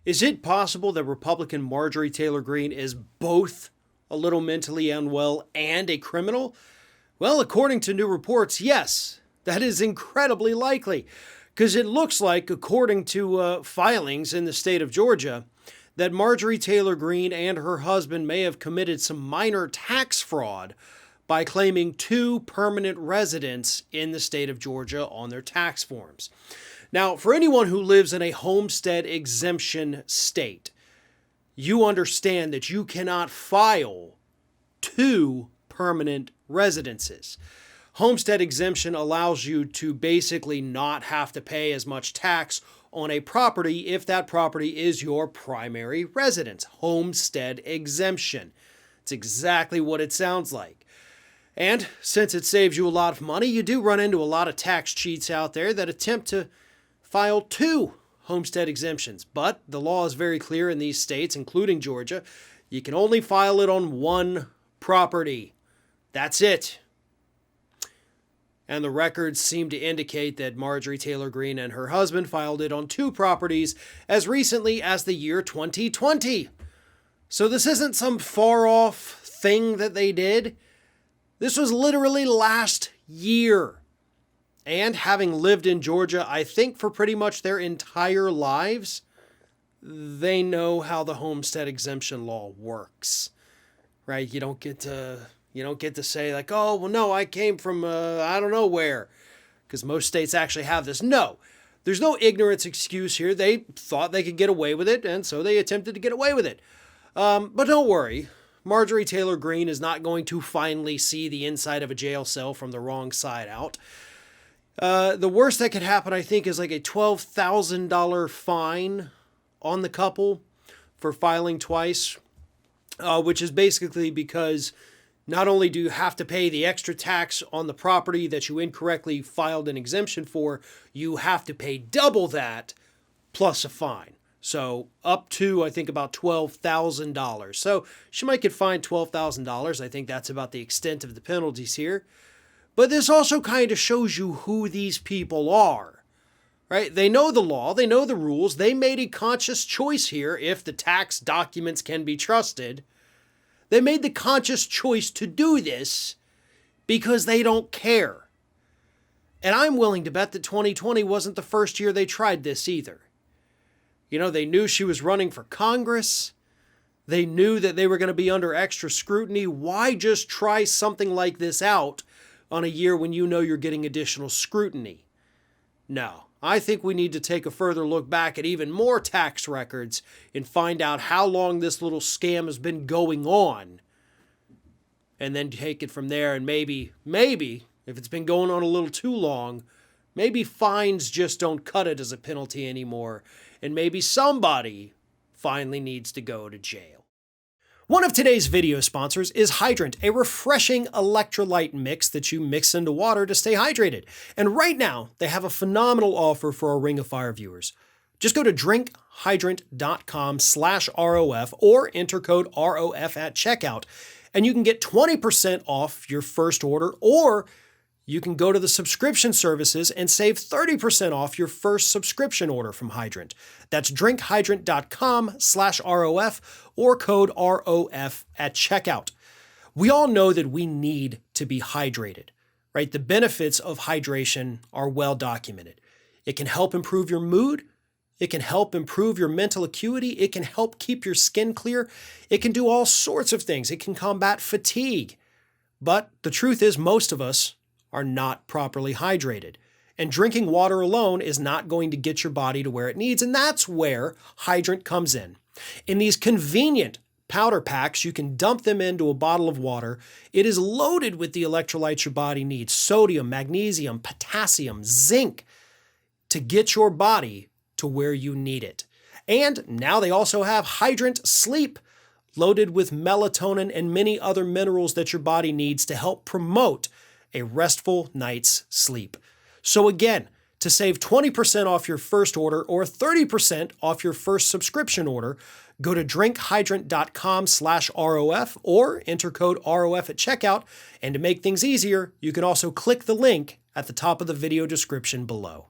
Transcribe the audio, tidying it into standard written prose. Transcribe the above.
Is it possible that Republican Marjorie Taylor Greene is both a little mentally unwell and a criminal? Well, according to new reports, yes, that is incredibly likely, because it looks like, according to filings in the state of Georgia, that Marjorie Taylor Greene and her husband may have committed some minor tax fraud by claiming 2 permanent residents in the state of Georgia on their tax forms. Now, for anyone who lives in a homestead exemption state, you understand that you cannot file 2 permanent residences. Homestead exemption allows you to basically not have to pay as much tax on a property if that property is your primary residence. Homestead exemption. It's exactly what it sounds like. And since it saves you a lot of money, you do run into a lot of tax cheats out there that attempt to file 2 homestead exemptions. But the law is very clear in these states, including Georgia. You can only file it on 1 property. That's it. And the records seem to indicate that Marjorie Taylor Greene and her husband filed it on 2 properties as recently as the year 2020. So this isn't some far-off thing that they did. This was literally last year. And having lived in Georgia, I think for pretty much their entire lives, they know how the homestead exemption law works, right? You don't get to say like, oh, well, no, I came from, I don't know where, because most states actually have this. No, there's no ignorance excuse here. They thought they could get away with it, and so they attempted to get away with it. But don't worry. Marjorie Taylor Greene is not going to finally see the inside of a jail cell from the wrong side out. The worst that could happen, I think, is like a $12,000 fine on the couple for filing twice, which is basically because not only do you have to pay the extra tax on the property that you incorrectly filed an exemption for, you have to pay double that plus a fine. So up to, I think, about $12,000. So she might get fined $12,000. I think that's about the extent of the penalties here. But this also kind of shows you who these people are, right? They know the law, they know the rules, they made a conscious choice here, if the tax documents can be trusted. They made the conscious choice to do this because they don't care. And I'm willing to bet that 2020 wasn't the first year they tried this either. You know, they knew she was running for Congress. They knew that they were going to be under extra scrutiny. Why just try something like this out on a year when you know you're getting additional scrutiny? No, I think we need to take a further look back at even more tax records and find out how long this little scam has been going on. And then take it from there, and maybe, if it's been going on a little too long, maybe fines just don't cut it as a penalty anymore. And maybe somebody finally needs to go to jail. One of today's video sponsors is Hydrant, a refreshing electrolyte mix that you mix into water to stay hydrated. And right now, they have a phenomenal offer for our Ring of Fire viewers. Just go to drinkhydrant.com/ROF or enter code ROF at checkout, and you can get 20% off your first order, or you can go to the subscription services and save 30% off your first subscription order from Hydrant. That's drinkhydrant.com/ROF or code ROF at checkout. We all know that we need to be hydrated, right? The benefits of hydration are well documented. It can help improve your mood. It can help improve your mental acuity. It can help keep your skin clear. It can do all sorts of things. It can combat fatigue. But the truth is, most of us are not properly hydrated. And drinking water alone is not going to get your body to where it needs, and that's where Hydrant comes in. In these convenient powder packs, you can dump them into a bottle of water. It is loaded with the electrolytes your body needs: sodium, magnesium, potassium, zinc, to get your body to where you need it. And now they also have Hydrant Sleep, loaded with melatonin and many other minerals that your body needs to help promote a restful night's sleep. So again, to save 20% off your first order or 30% off your first subscription order, go to drinkhydrant.com/ROF or enter code ROF at checkout. And to make things easier, you can also click the link at the top of the video description below.